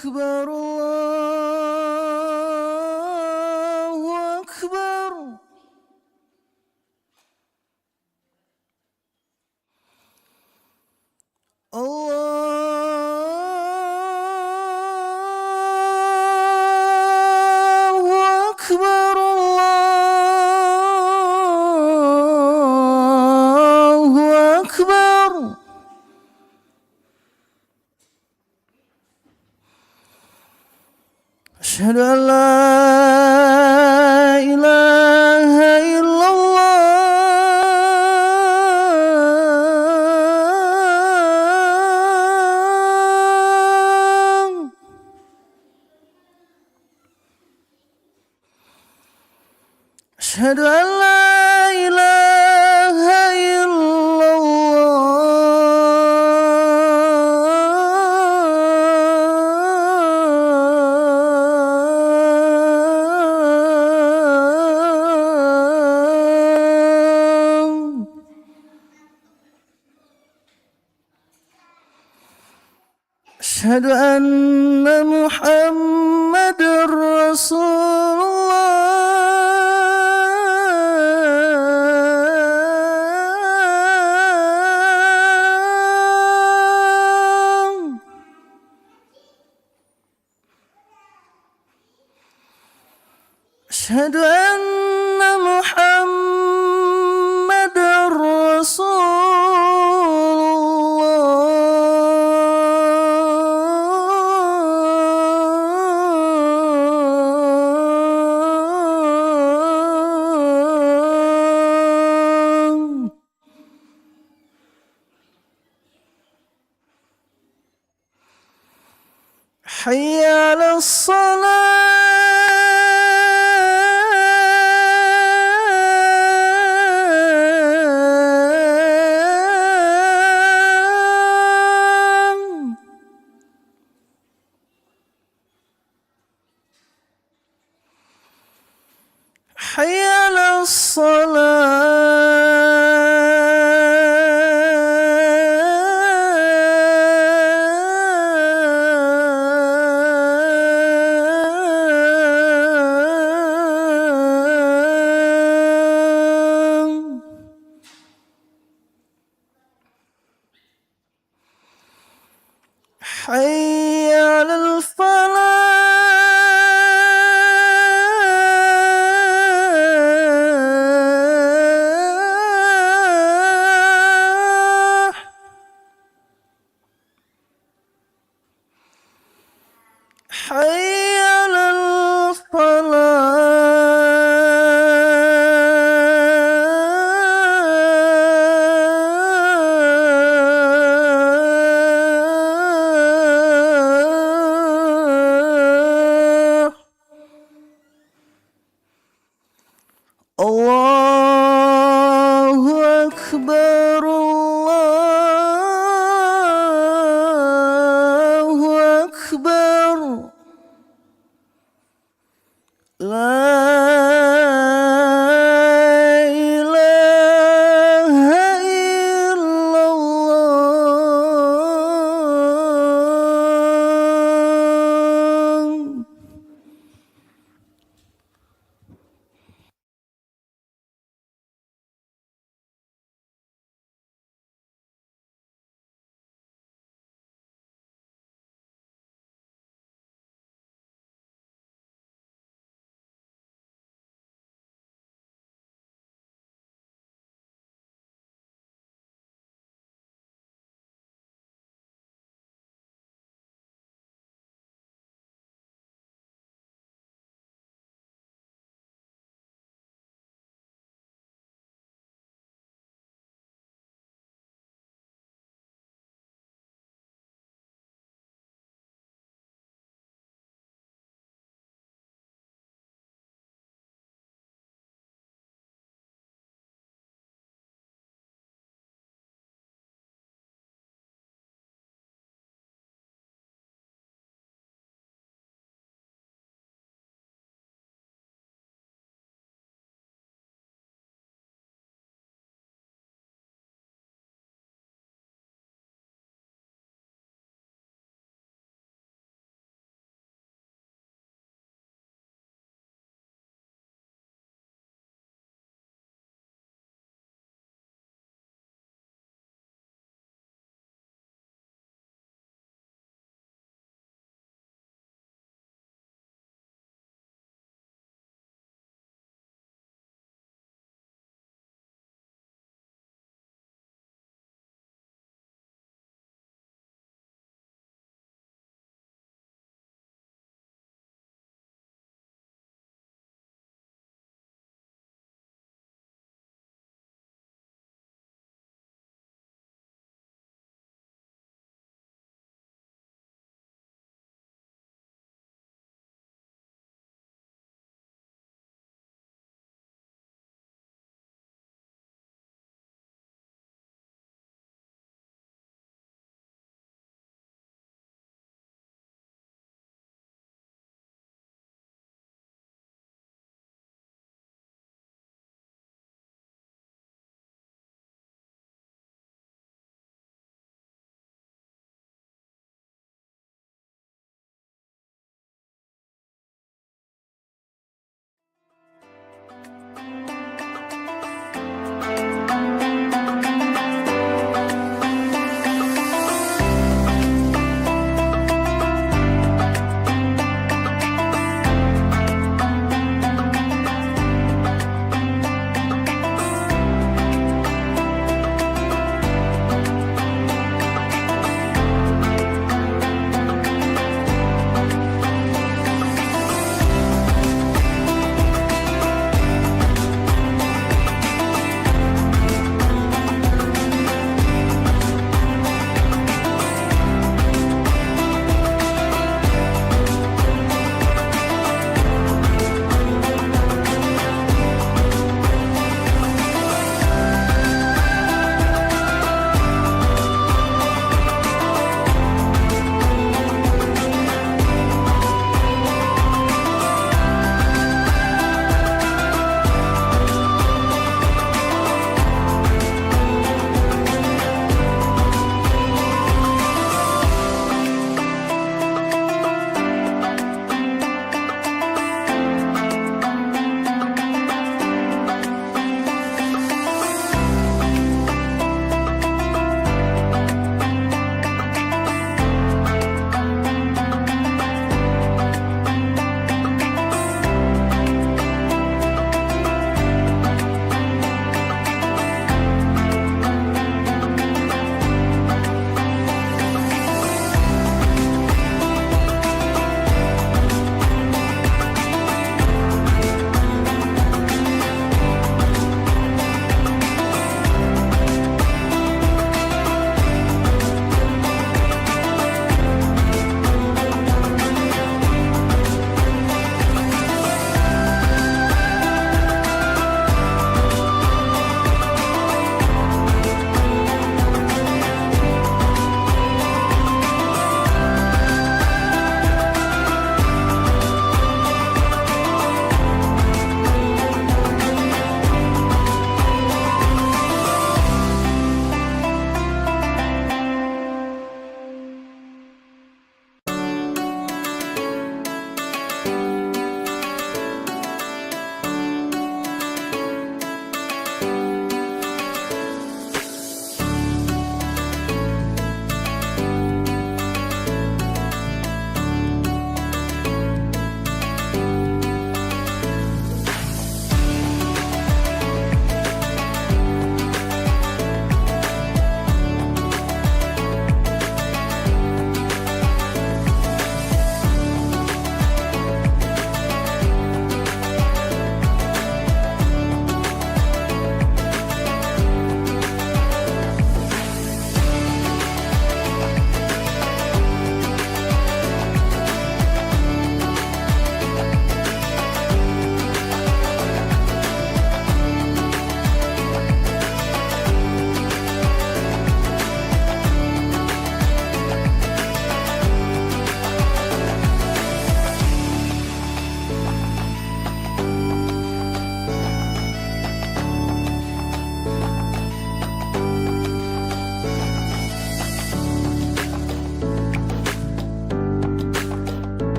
أكبر الله أكبر. الله أكبر الله أكبر. أشهد أن لا إله إلا الله. أشهد أن لا إله إلا الله. أشهد أن محمدًا رسول الله. أشهد أن محمدًا رسول الله. حي على الصلاة. حي على الصلاة. حي على الفلاح. حي على الفلاح. الله أكبر الله أكبر.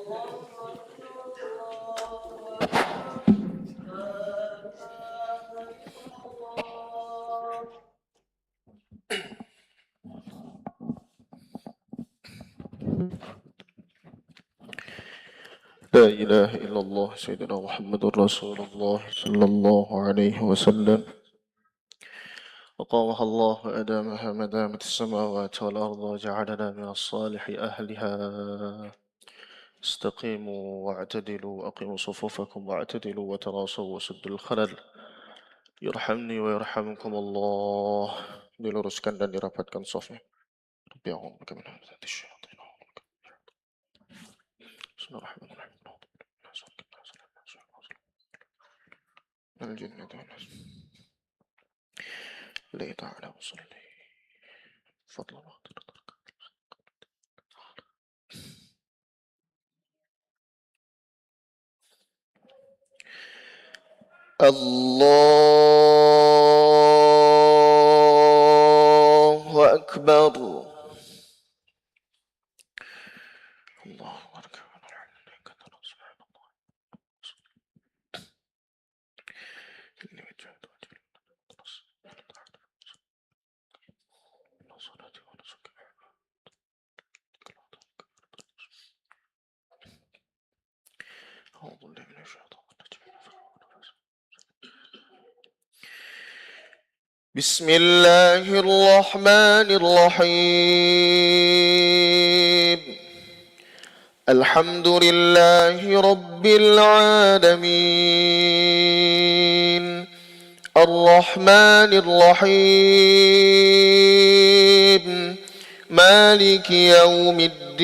لا إله إلا الله سيدنا محمد رسول الله صلى الله عليه وسلم وقامها الله وأدامها ما دامت السماوات والأرض وجعلنا من الصالح أهلها. استقيموا واعتدلوا، أقيموا صفوفكم واعتدلوا وتراصوا وسدوا الخلل. يرحمني ويرحمكم الله. diluruskan dan dirapatkan safnya. Rabbi a'udzubika min hamazati syayatin. Bismillahirrahmanirrahim. الجنة والناس إليه تعالى وصل إليه فضل الله. الله أكبر. الله أكبر. أعوذ بالله من الشيطان الرجيم. بسم الله الرحمن الرحيم. الحمد لله رب العالمين الرحمن الرحيم مالك يوم الدين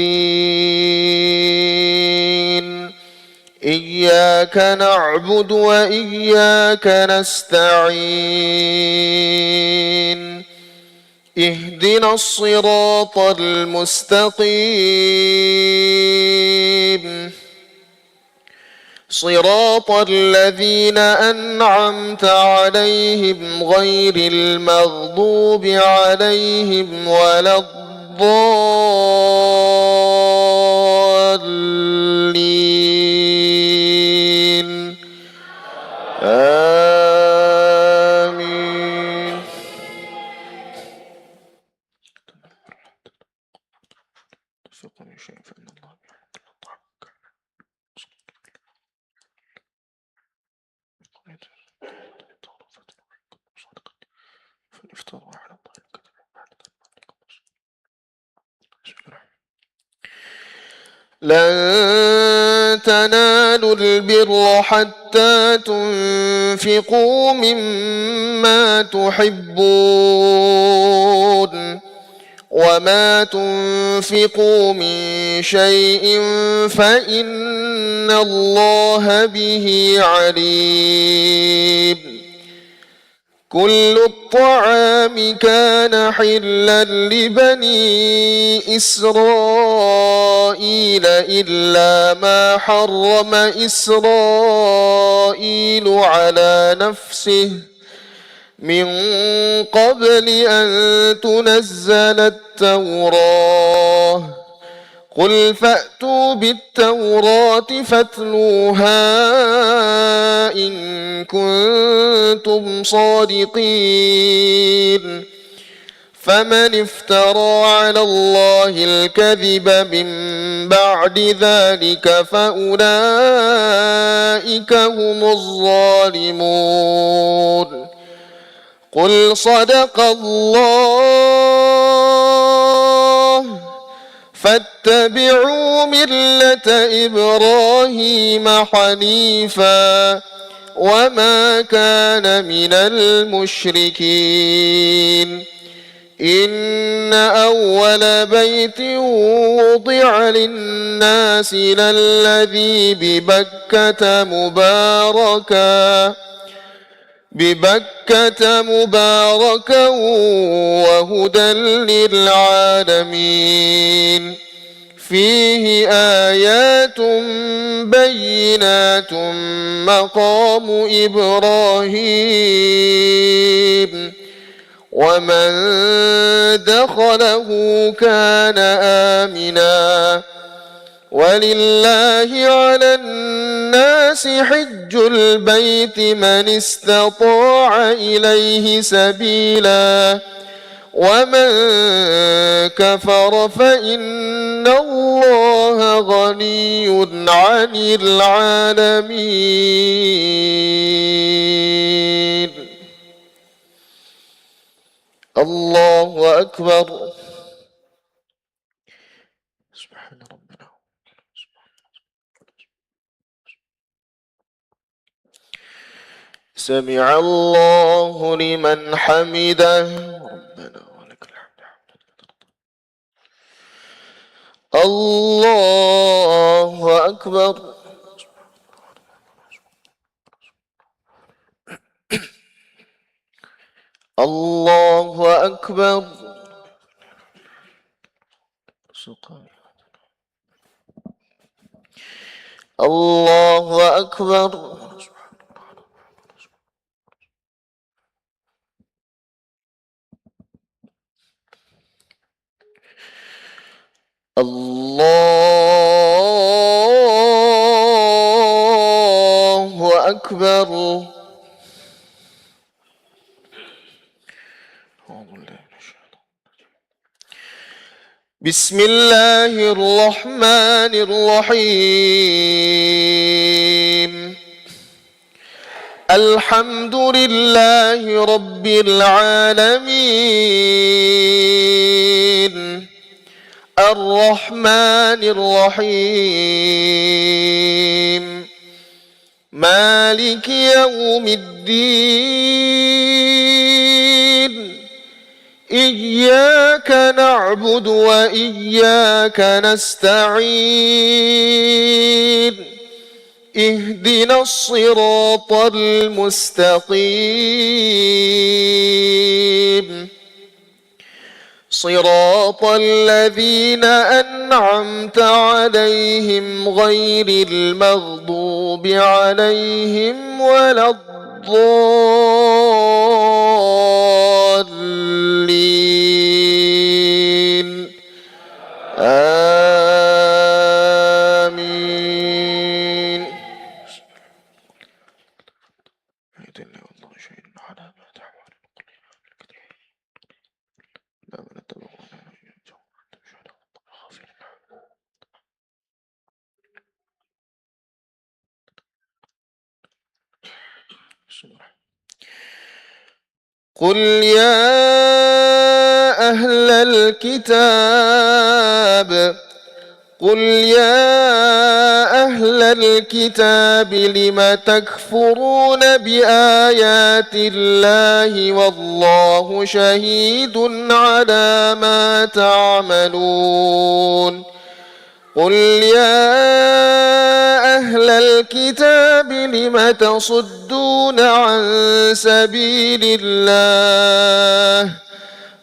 إياك نعبد وإياك نستعين اهدنا الصراط المستقيم صراط الذين أنعمت عليهم غير المغضوب عليهم ولا الضالين آمين. تفقوا من شيء فإن الله فافتروا على الله الكذب بعد لن تنالوا البر حتى تنفقوا مما تحبون وما تنفقوا من شيء فإن الله به عليم. كل الطعام كان حلا لبني إسرائيل إلا ما حرم إسرائيل على نفسه من قبل أن تنزل التوراة. قل فأتوا بالتوراة فاتلوها إن كنتم صادقين. فمن افترى على الله الكذب من بعد ذلك فأولئك هم الظالمون. قل صدق الله فاتبعوا ملة إبراهيم حنيفا وما كان من المشركين. إن أول بيت وضع للناس للذي ببكة مباركا وهدى للعالمين. فيه آيات بينات مقام إبراهيم ومن دخله كان آمنا ولله على الناس حج البيت من استطاع إليه سبيلا ومن كفر فإن الله غني عن العالمين. الله أكبر. سبحان ربنا. سمع الله لمن حمده. ربنا ولك الحمد. الله أكبر. الله أكبر. الله أكبر. الله أكبر. بسم الله الرحمن الرحيم. الحمد لله رب العالمين الرحمن الرحيم مالك يوم الدين إياك نعبد وإياك نستعين اهدنا الصراط المستقيم صراط الذين أنعمت عليهم غير المغضوب عليهم ولا الضالين آمين. قل يا أهل الكتاب قل يا أهل الكتاب لم تكفرون بآيات الله والله شهيد على ما تعملون. قل يا أهل الكتاب لم تصدون عن سبيل الله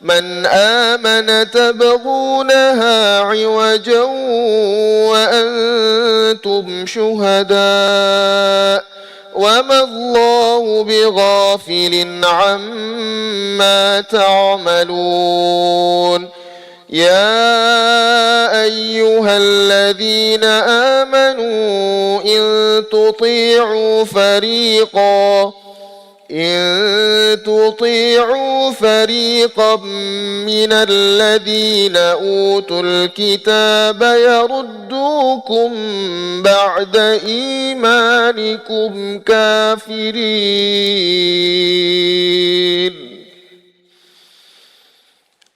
من آمن تبغونها عوجا وأنتم شهداء وما الله بغافل عما تعملون. يا أيها الذين آمنوا إن تطيعوا فريقا من الذين أوتوا الكتاب يردوكم بعد إيمانكم كافرين.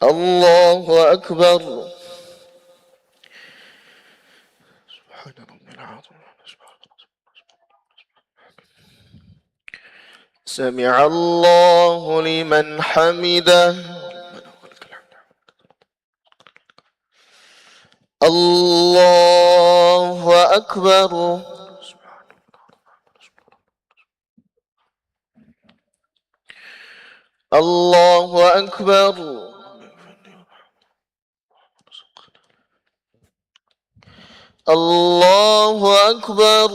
الله أكبر. سمع الله لمن حمده. الله أكبر. الله أكبر. الله أكبر.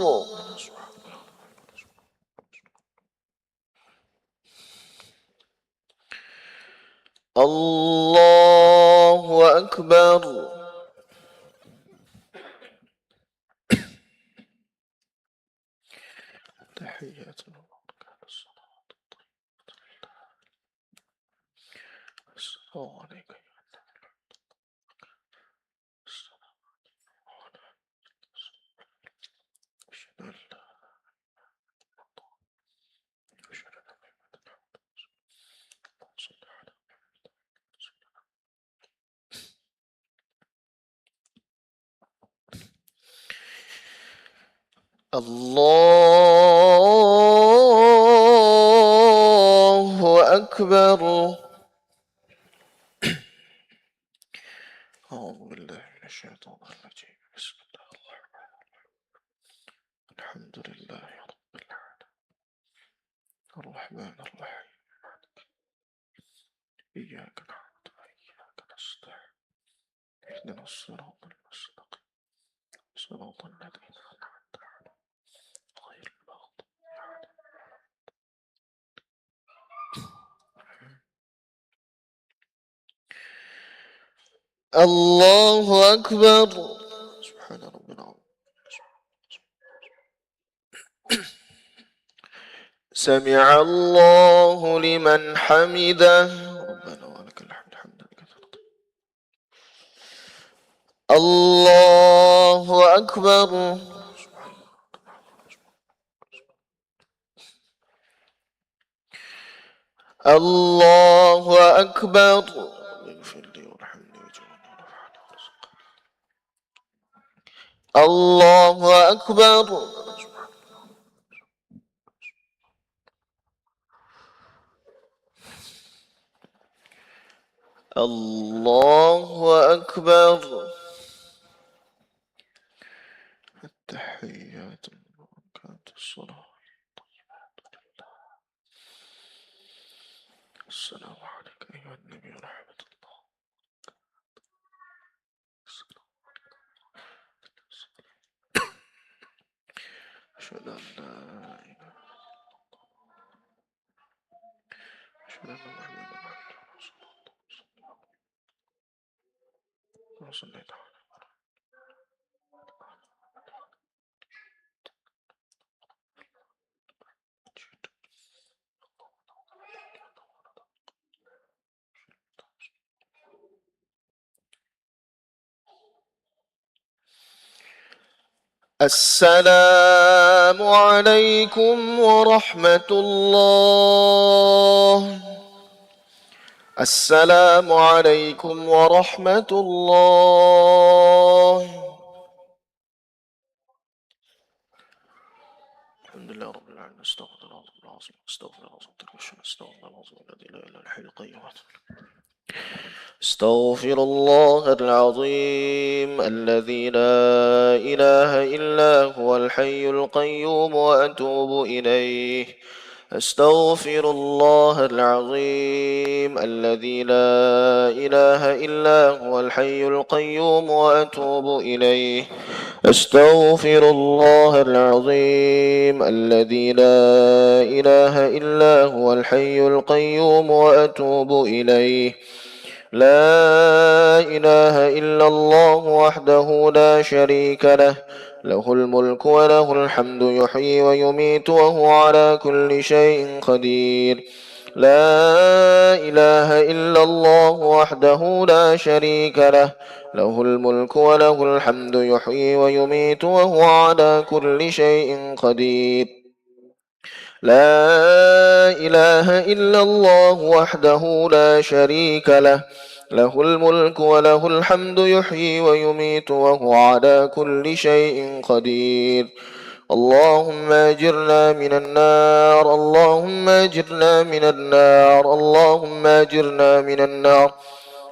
الله أكبر. تحيات وبركاته الصلاة السلام عليك السلام أشهد أن لا أشهد أن محمدا صلى على الله أكبر. أعوذ بالله من الشيطان الرجيم بسم الله الرحمن الرحيم الحمد لله رب العالمين الرحمن الرحيم إياك نعبد وإياك نستعين اهدنا الصراط المستقيم صراط الذين أنعمت عليهم غير المغضوب عليهم. الله أكبر. سبحان ربنا العظيم. سمع الله لمن حمده. ربنا ولك الحمد حمدا كثيرا. الله أكبر. الله أكبر. اغفر لي وارحمني واجعلني ونفعني وارزقني. الله أكبر. الله أكبر. التحيات وبركات الصلاة السلام عليك أيها النبي ورحمة الله. أشهد أن لا إله أشهد أن محمدا عبده ورسوله. وصليت على السلام عليكم ورحمة الله. السلام عليكم ورحمة الله. الحمد لله رب العالمين. استغفر الله العظيم استغفر الله العظيم استغفر الله العظيم الذي لا إله إلا الحي القيوم. استغفر الله العظيم الذي لا إله إلا هو الحي القيوم وأتوب إليه. استغفر الله العظيم الذي لا إله إلا هو الحي القيوم وأتوب إليه. استغفر الله العظيم الذي لا إله إلا هو الحي القيوم وأتوب إليه. لا إله إلا الله وحده لا شريك له له الملك وله الحمد يحيي ويميت وهو على كل شيء قدير. لا إله إلا الله وحده لا شريك له له الملك وله الحمد يحيي ويميت وهو على كل شيء قدير. لا إله إلا الله وحده لا شريك له له الملك وله الحمد يحيي ويميت وهو على كل شيء قدير. اللهم أجرنا من النار. اللهم أجرنا من النار. اللهم أجرنا من النار.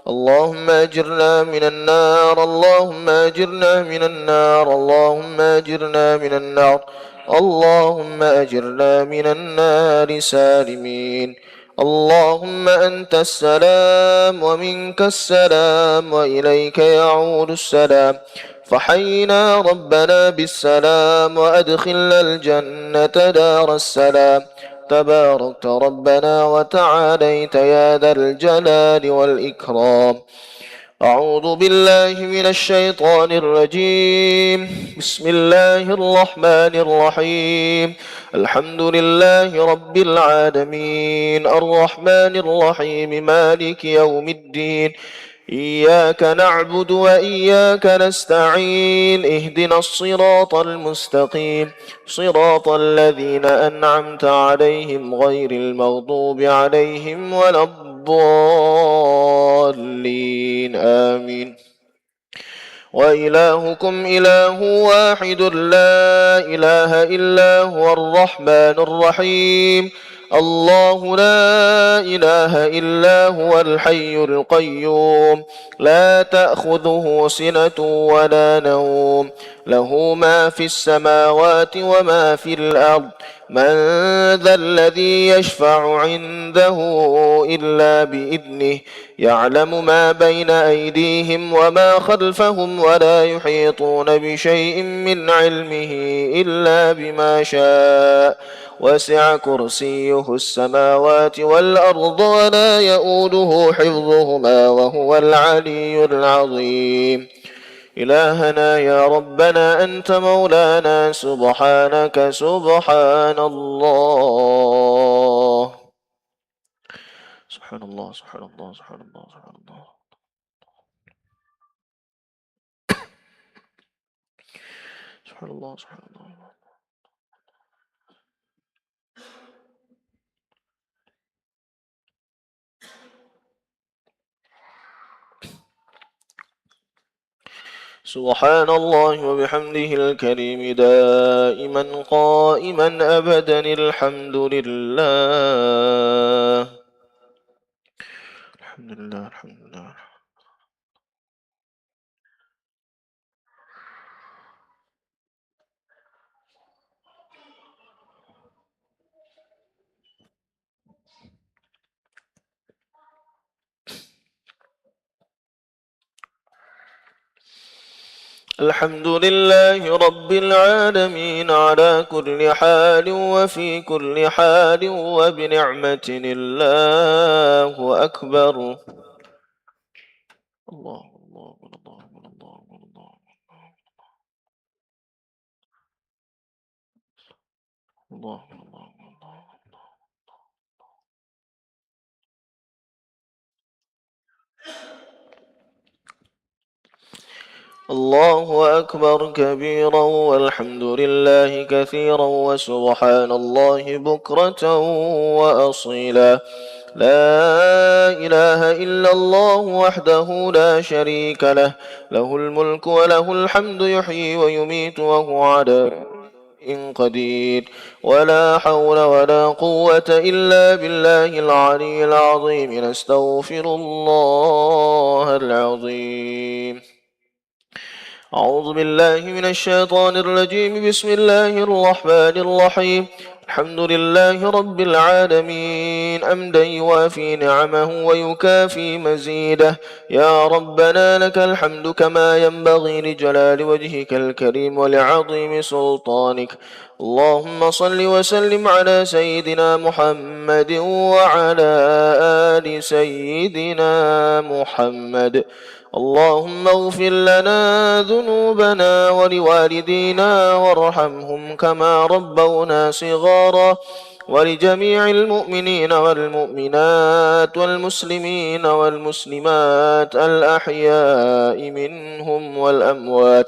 اللهم أجرنا من النار. اللهم أجرنا من النار. اللهم أجرنا من النار. اللهم أجرنا من النار سالمين. اللهم أنت السلام ومنك السلام وإليك يعود السلام. فحينا ربنا بالسلام وأدخلنا الجنة دار السلام. تباركت ربنا وتعاليت يا ذا الجلال والإكرام. أعوذ بالله من الشيطان الرجيم. بسم الله الرحمن الرحيم. الحمد لله رب العالمين الرحمن الرحيم مالك يوم الدين. إياك نعبد وإياك نستعين. اهدنا الصراط المستقيم صراط الذين أنعمت عليهم غير المغضوب عليهم ولا الضالين آمين. وإلهكم إله واحد لا إله إلا هو الرحمن الرحيم. الله لا إله إلا هو الحي القيوم لا تأخذه سنة ولا نوم له ما في السماوات وما في الأرض. من ذا الذي يشفع عنده إلا بإذنه يعلم ما بين أيديهم وما خلفهم ولا يحيطون بشيء من علمه إلا بما شاء. وسع كرسيه السماوات والأرض ولا يؤوده حفظهما وهو العلي العظيم. إلهنا يا ربنا أنت مولانا سبحانك سبحان الله. سبحان الله سبحان الله سبحان الله سبحان الله. سبحان الله سبحان الله. سبحان الله وبحمده الكريم دائما قائما أبدا الحمد لله. الحمد لله الحمد لله. الحمد لله رب العالمين على كل حال وفي كل حال وبنعمة الله أكبر. الله الله الله الله الله الله الله الله. الله أكبر كبيرا والحمد لله كثيرا وسبحان الله بكرة وأصيلا. لا إله إلا الله وحده لا شريك له له الملك وله الحمد يحيي ويميت وهو على إن قدير. ولا حول ولا قوة إلا بالله العلي العظيم. نستغفر الله العظيم. أعوذ بالله من الشيطان الرجيم. بسم الله الرحمن الرحيم. الحمد لله رب العالمين أمدا يوافي نعمه ويكافي مزيده. يا ربنا لك الحمد كما ينبغي لجلال وجهك الكريم ولعظيم سلطانك. اللهم صل وسلم على سيدنا محمد وعلى آل سيدنا محمد. اللهم اغفر لنا ذنوبنا ولوالدينا وارحمهم كما ربونا صغارا. ولجميع المؤمنين والمؤمنات والمسلمين والمسلمات الأحياء منهم والأموات.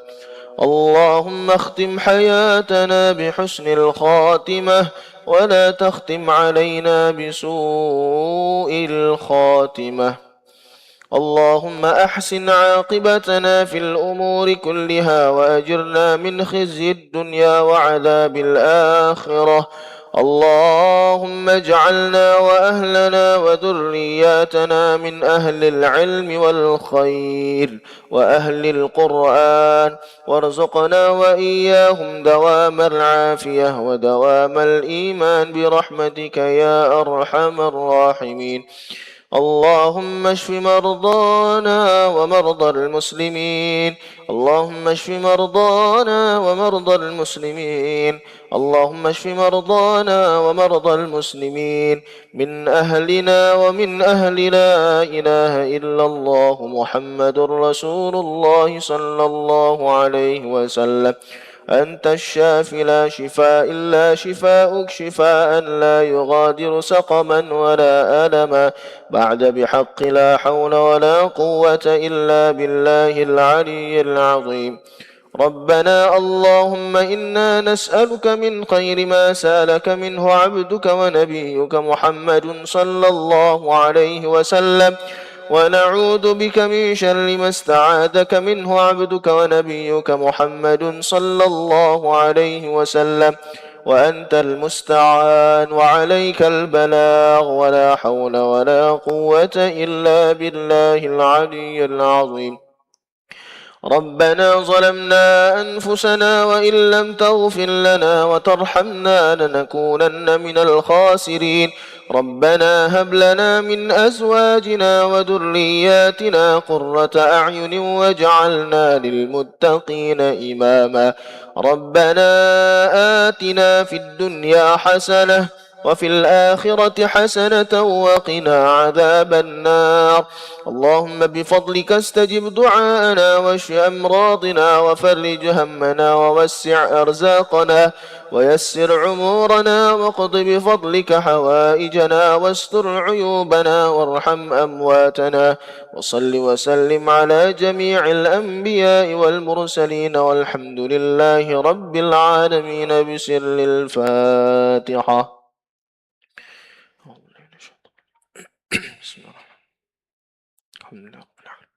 اللهم اختم حياتنا بحسن الخاتمة ولا تختم علينا بسوء الخاتمة. اللهم أحسن عاقبتنا في الأمور كلها وأجرنا من خزي الدنيا وعذاب الآخرة. اللهم اجعلنا وأهلنا وذرياتنا من أهل العلم والخير وأهل القرآن وارزقنا وإياهم دوام العافية ودوام الإيمان برحمتك يا أرحم الراحمين. اللهم اشف مرضانا ومرضى المسلمين. اللهم اشف مرضانا ومرضى المسلمين. اللهم اشف مرضانا ومرضى المسلمين من أهلنا ومن أهل لا إله إلا الله محمد رسول الله صلى الله عليه وسلم. أنت الشافي لا شفاء إلا شفاؤك شفاء لا يغادر سقما ولا ألما بعد بحق لا حول ولا قوة إلا بالله العلي العظيم. ربنا اللهم إنا نسألك من خير ما سألك منه عبدك ونبيك محمد صلى الله عليه وسلم، ونعوذ بك من شر ما استعاذك منه عبدك ونبيك محمد صلى الله عليه وسلم، وأنت المستعان وعليك البلاغ ولا حول ولا قوة إلا بالله العلي العظيم. ربنا ظلمنا أنفسنا وإن لم تغفر لنا وترحمنا لنكونن من الخاسرين. ربنا هب لنا من أزواجنا وذرياتنا قرة أعين واجعلنا للمتقين إماما. ربنا آتنا في الدنيا حسنة وفي الآخرة حسنة وقنا عذاب النار. اللهم بفضلك استجب دعاءنا واشف أمراضنا وفرج همنا ووسع أرزاقنا ويسر عمورنا واقض بفضلك حوائجنا واستر عيوبنا وارحم أمواتنا. وصل وسلم على جميع الأنبياء والمرسلين والحمد لله رب العالمين بسر الفاتحة. بسم الله الحمد لله رب العالمين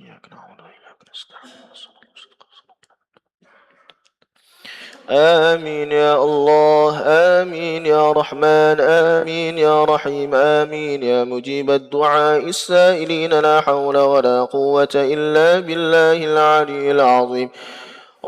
إياك نعبد وإياك نستعين آمين يا الله آمين يا رحمن آمين يا رحيم آمين يا مجيب الدعاء السائلين لا حول ولا قوة إلا بالله العلي العظيم.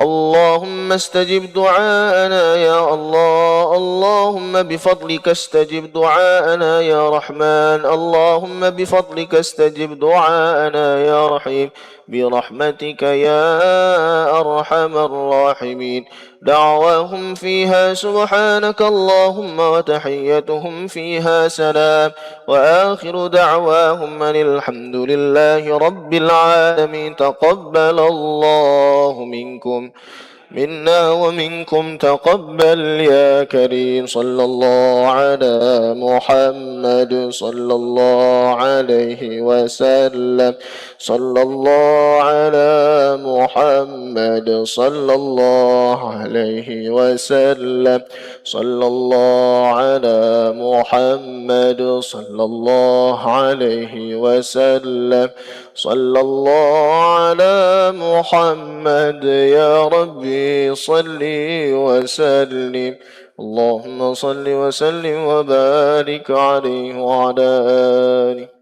اللهم استجب دعاءنا يا الله. اللهم بفضلك استجب دعاءنا يا رحمن. اللهم بفضلك استجب دعاءنا يا رحيم برحمتك يا أرحم الراحمين. دعواهم فيها سبحانك اللهم وتحيتهم فيها سلام وآخر دعواهم أن الحمد لله رب العالمين. تقبل الله منكم منا ومنكم تقبل يا كريم. صلى الله على محمد صلى الله عليه وسلم. صلى الله على محمد صلى الله عليه وسلم. صلى الله على محمد صلى الله عليه وسلم. صلى الله على محمد يا ربي صل وسلم. اللهم صل وسلم وبارك عليه وعلى آله